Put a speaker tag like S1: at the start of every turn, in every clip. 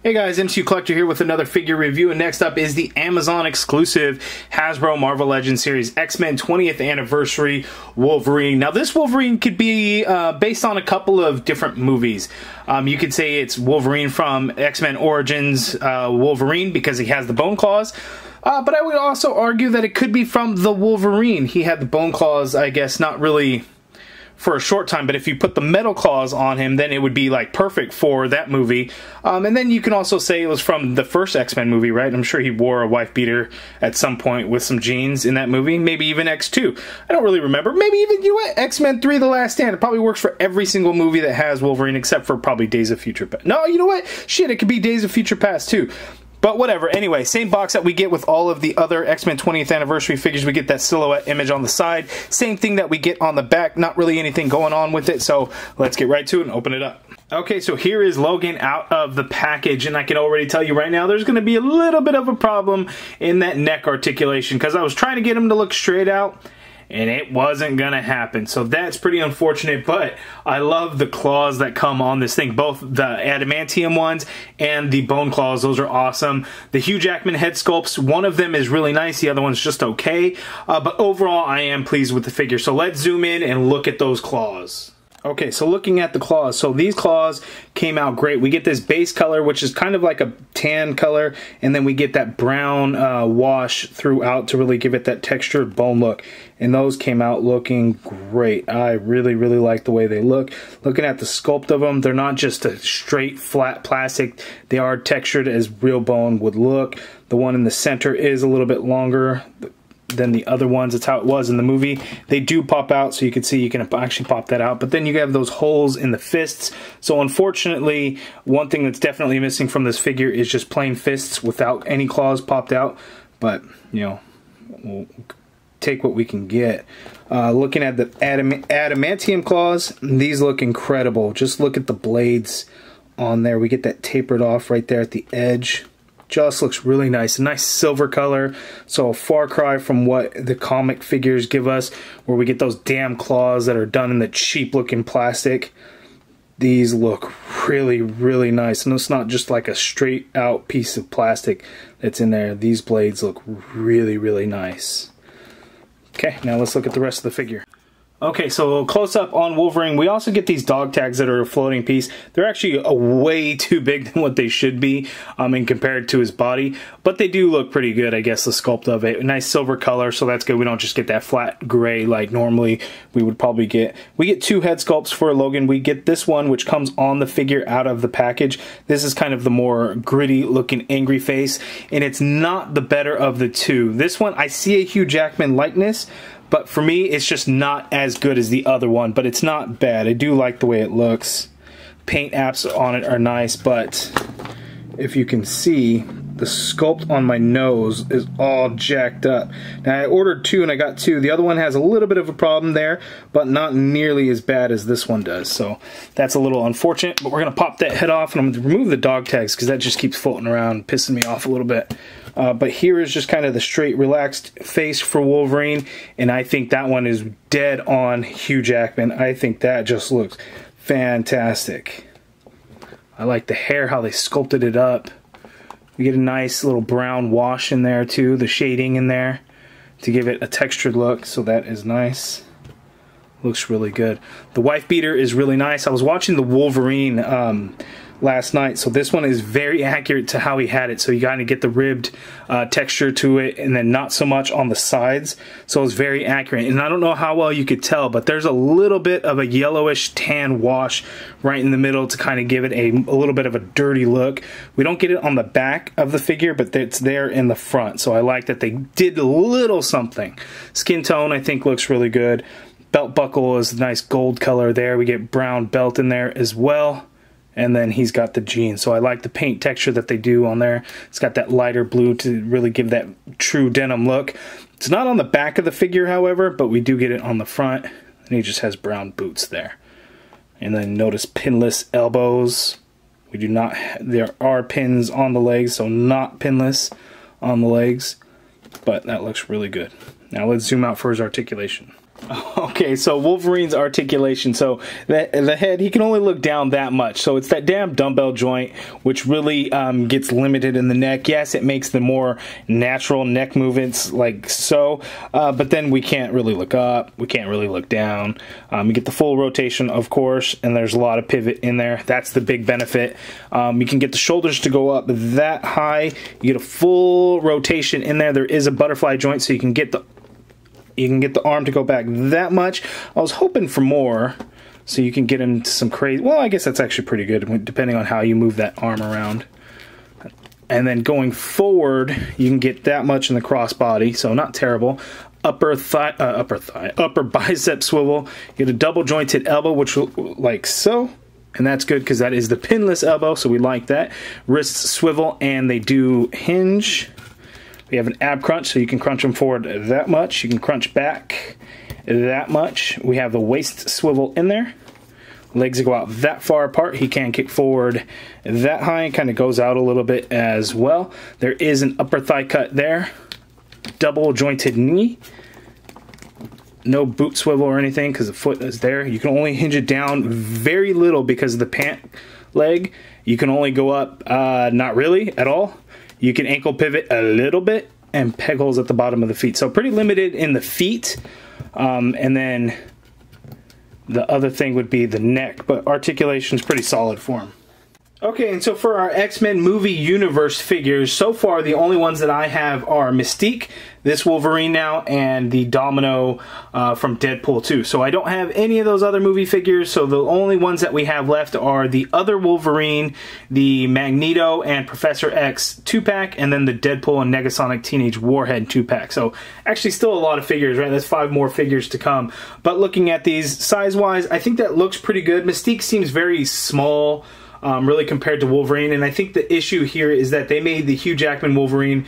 S1: Hey guys, MCU Collector here with another figure review, and next up is the Amazon exclusive Hasbro Marvel Legends series X-Men 20th Anniversary Wolverine. Now this Wolverine could be based on a couple of different movies. You could say it's Wolverine from X-Men Origins Wolverine because he has the bone claws. But I would also argue that it could be from the Wolverine. He had the bone claws, I guess, not really for a short time, but if you put the metal claws on him, then it would be like perfect for that movie. And then you can also say it was from the first X-Men movie, right? I'm sure he wore a wife beater at some point with some jeans in that movie. Maybe even X2. I don't really remember. Maybe even X-Men 3 The Last Stand. It probably works for every single movie that has Wolverine except for probably Days of Future Past. No, you know what? Shit, it could be Days of Future Past too. But whatever, anyway, same box that we get with all of the other X-Men 20th Anniversary figures. We get that silhouette image on the side. Same thing that we get on the back. Not really anything going on with it, so let's get right to it and open it up. Okay, so here is Logan out of the package, and I can already tell you right now there's going to be a little bit of a problem in that neck articulation because I was trying to get him to look straight out, and it wasn't going to happen. So that's pretty unfortunate, but I love the claws that come on this thing. Both the adamantium ones and the bone claws, those are awesome. The Hugh Jackman head sculpts, one of them is really nice, the other one's just okay. But overall, I am pleased with the figure. So let's zoom in and look at those claws. Okay, so looking at the claws, so these claws came out great. We get this base color, which is kind of like a tan color, and then we get that brown wash throughout to really give it that textured bone look. And those came out looking great. I really, really like the way they look. Looking at the sculpt of them, they're not just a straight, flat plastic. They are textured as real bone would look. The one in the center is a little bit longer than the other ones. It's how it was in the movie. They do pop out, so you can see you can actually pop that out, but then you have those holes in the fists. So unfortunately, one thing that's definitely missing from this figure is just plain fists without any claws popped out, but you know, we'll take what we can get. Looking at the adamantium claws, these look incredible. Just look at the blades on there. We get that tapered off right there at the edge. Just looks really nice. A nice silver color. So a far cry from what the comic figures give us, where we get those damn claws that are done in the cheap looking plastic. These look really, really nice. And it's not just like a straight out piece of plastic that's in there. These blades look really, really nice. Okay, now let's look at the rest of the figure. Okay, so close up on Wolverine, we also get these dog tags that are a floating piece. They're actually way too big than what they should be and compared to his body, but they do look pretty good, I guess, the sculpt of it. A nice silver color, so that's good. We don't just get that flat gray like normally we would probably get. We get two head sculpts for Logan. We get this one, which comes on the figure out of the package. This is kind of the more gritty looking angry face, and it's not the better of the two. This one, I see a Hugh Jackman likeness, but for me, it's just not as good as the other one, but it's not bad. I do like the way it looks. Paint apps on it are nice, but if you can see, the sculpt on my nose is all jacked up. Now, I ordered two and I got two. The other one has a little bit of a problem there, but not nearly as bad as this one does. So that's a little unfortunate, but we're going to pop that head off and I'm going to remove the dog tags because that just keeps floating around, pissing me off a little bit. But here is just kind of the straight, relaxed face for Wolverine, and I think that one is dead on Hugh Jackman. I think that just looks fantastic. I like the hair, how they sculpted it up. We get a nice little brown wash in there too, the shading in there to give it a textured look, so that is nice. Looks really good. The wife beater is really nice. I was watching the Wolverine last night, so this one is very accurate to how he had it. So you kind of get the ribbed texture to it, and then not so much on the sides. So it's very accurate. And I don't know how well you could tell, but there's a little bit of a yellowish tan wash right in the middle to kind of give it a little bit of a dirty look. We don't get it on the back of the figure, but it's there in the front. So I like that they did a little something. Skin tone, I think, looks really good. Belt buckle is a nice gold color there. We get brown belt in there as well. And then he's got the jeans. So I like the paint texture that they do on there. It's got that lighter blue to really give that true denim look. It's not on the back of the figure, however, but we do get it on the front. And he just has brown boots there. And then notice pinless elbows. We do not, there are pins on the legs, so not pinless on the legs. But that looks really good. Now let's zoom out for his articulation. Okay, so Wolverine's articulation. So the head, he can only look down that much. So it's that damn dumbbell joint, which really gets limited in the neck. Yes, it makes the more natural neck movements like so, but then we can't really look up. We can't really look down. You get the full rotation, of course, and there's a lot of pivot in there. That's the big benefit. You can get the shoulders to go up that high. You get a full rotation in there. There is a butterfly joint, so you can get the arm to go back that much. I was hoping for more, so you can get into some crazy... Well, I guess that's actually pretty good, depending on how you move that arm around. And then going forward, you can get that much in the crossbody, so not terrible. Upper bicep swivel. You get a double jointed elbow, which like so. And that's good because that is the pinless elbow, so we like that. Wrists swivel, and they do hinge. We have an ab crunch, so you can crunch them forward that much. You can crunch back that much. We have the waist swivel in there. Legs go out that far apart. He can kick forward that high. It kind of goes out a little bit as well. There is an upper thigh cut there. Double jointed knee. No boot swivel or anything because the foot is there. You can only hinge it down very little because of the pant leg. You can only go up not really at all. You can ankle pivot a little bit and peg holes at the bottom of the feet. So pretty limited in the feet. And then the other thing would be the neck. But articulation is pretty solid for him. Okay, and so for our X-Men movie universe figures, so far the only ones that I have are Mystique, this Wolverine now, and the Domino from Deadpool 2. So I don't have any of those other movie figures, so the only ones that we have left are the other Wolverine, the Magneto and Professor X 2-pack, and then the Deadpool and Negasonic Teenage Warhead 2-pack. So actually still a lot of figures, right? There's 5 more figures to come. But looking at these size-wise, I think that looks pretty good. Mystique seems very small, really compared to Wolverine, and I think the issue here is that they made the Hugh Jackman Wolverine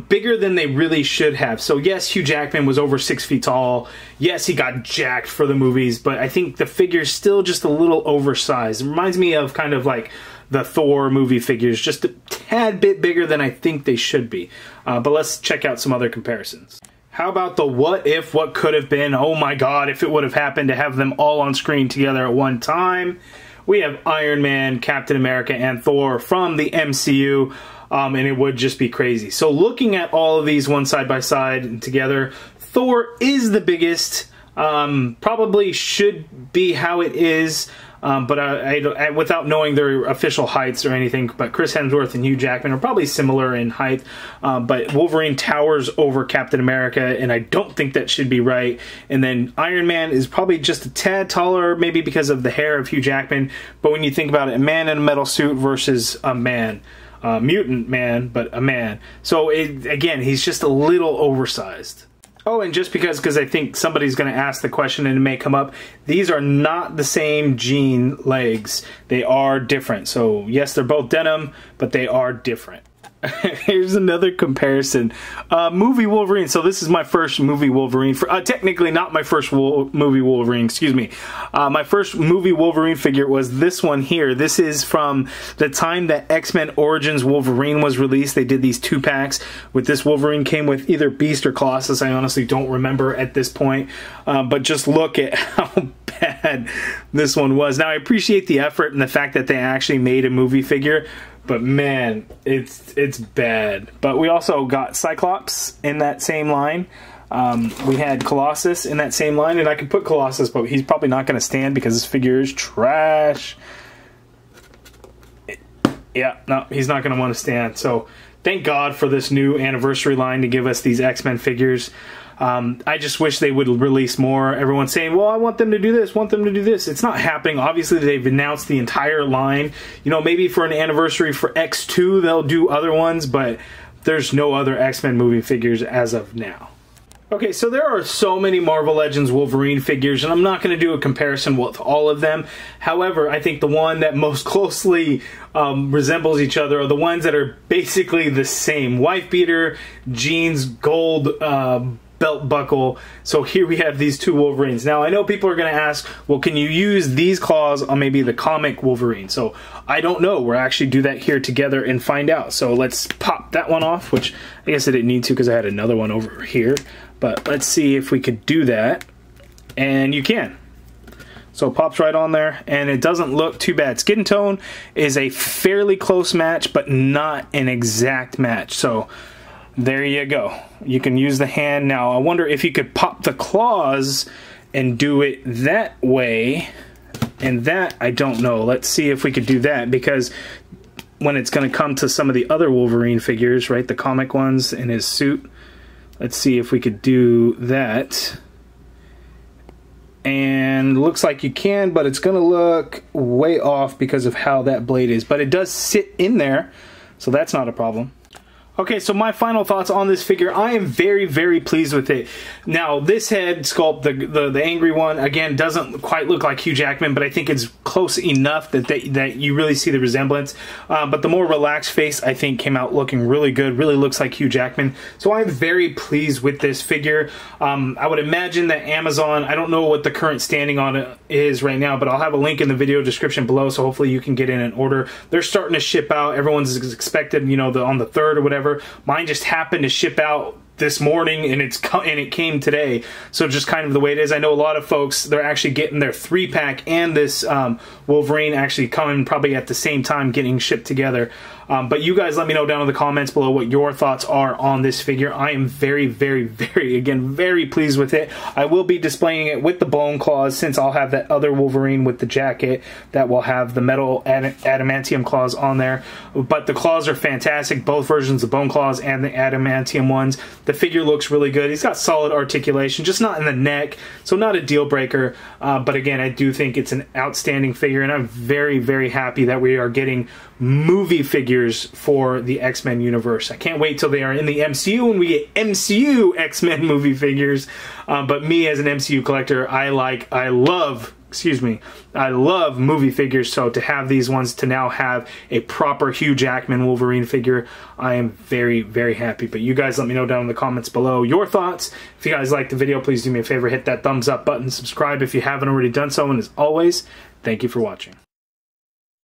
S1: bigger than they really should have. So yes, Hugh Jackman was over 6 feet tall. Yes, he got jacked for the movies, but I think the figure's still just a little oversized. It reminds me of kind of like the Thor movie figures, just a tad bit bigger than I think they should be. But let's check out some other comparisons. How about the what if, what could have been? Oh my god, if it would have happened to have them all on screen together at one time. We have Iron Man, Captain America, and Thor from the MCU, and it would just be crazy. So looking at all of these one side by side and together, Thor is the biggest, probably should be how it is, but I without knowing their official heights or anything, but Chris Hemsworth and Hugh Jackman are probably similar in height, but Wolverine towers over Captain America, and I don't think that should be right. And then Iron Man is probably just a tad taller, maybe because of the hair of Hugh Jackman, but when you think about it, a man in a metal suit versus a man, mutant man, but a man. So again, he's just a little oversized. Oh, and just because I think somebody's going to ask the question and it may come up, these are not the same jean legs. They are different. So yes, they're both denim, but they are different. Here's another comparison. Movie Wolverine. So this is my first movie Wolverine. Technically not my first movie Wolverine, excuse me. My first movie Wolverine figure was this one here. This is from the time that X-Men Origins Wolverine was released. They did these 2-packs with this Wolverine. Came with either Beast or Colossus. I honestly don't remember at this point. But just look at how bad this one was. Now I appreciate the effort and the fact that they actually made a movie figure. But man, it's bad. But we also got Cyclops in that same line. We had Colossus in that same line, and I could put Colossus, but he's probably not going to stand because his figure is trash. Yeah, no, he's not going to want to stand. So thank God for this new anniversary line to give us these X-Men figures. I just wish they would release more. Everyone's saying, well, I want them to do this, want them to do this. It's not happening. Obviously, they've announced the entire line. You know, maybe for an anniversary for X2, they'll do other ones, but there's no other X-Men movie figures as of now. Okay, so there are so many Marvel Legends Wolverine figures, and I'm not going to do a comparison with all of them. However, I think the one that most closely resembles each other are the ones that are basically the same. Wife beater, jeans, gold belt buckle. So here we have these two Wolverines. Now I know people are going to ask, well, can you use these claws on maybe the comic Wolverine? So I don't know. We'll actually do that here together and find out. So let's pop that one off, which I guess I didn't need to because I had another one over here. But let's see if we could do that. And you can. So it pops right on there, and it doesn't look too bad. Skin tone is a fairly close match, but not an exact match. So there you go. You can use the hand. Now, I wonder if you could pop the claws and do it that way. And that, I don't know. Let's see if we could do that, because when it's going to come to some of the other Wolverine figures, right, the comic ones in his suit, let's see if we could do that. And looks like you can, but it's going to look way off because of how that blade is. But it does sit in there, so that's not a problem. Okay, so my final thoughts on this figure. I am very, very pleased with it. Now, this head sculpt, the angry one, again, doesn't quite look like Hugh Jackman, but I think it's close enough that you really see the resemblance. But the more relaxed face, I think, came out looking really good. Really looks like Hugh Jackman. So I'm very pleased with this figure. I would imagine that Amazon, I don't know what the current standing on it is right now, but I'll have a link in the video description below, so hopefully you can get in an order. They're starting to ship out. Everyone's expected, you know, on the 3rd or whatever. Mine just happened to ship out this morning, and it came today, so just kind of the way it is. I know a lot of folks, they're actually getting their 3-pack and this Wolverine actually coming probably at the same time, getting shipped together. But you guys let me know down in the comments below what your thoughts are on this figure. I am very, very, very, again, very pleased with it. I will be displaying it with the bone claws, since I'll have that other Wolverine with the jacket that will have the metal adamantium claws on there. But the claws are fantastic, both versions of bone claws and the adamantium ones. The figure looks really good. He's got solid articulation, just not in the neck, so not a deal breaker. But again, I do think it's an outstanding figure, and I'm very, very happy that we are getting movie figures for the X-Men universe. I can't wait till they are in the MCU and we get MCU X-Men movie figures. But me as an MCU collector, I love movie figures, so to have these ones, to now have a proper Hugh Jackman Wolverine figure, I am very, very happy. But you guys let me know down in the comments below your thoughts. If you guys liked the video, please do me a favor, hit that thumbs up button, subscribe if you haven't already done so, and as always, thank you for watching.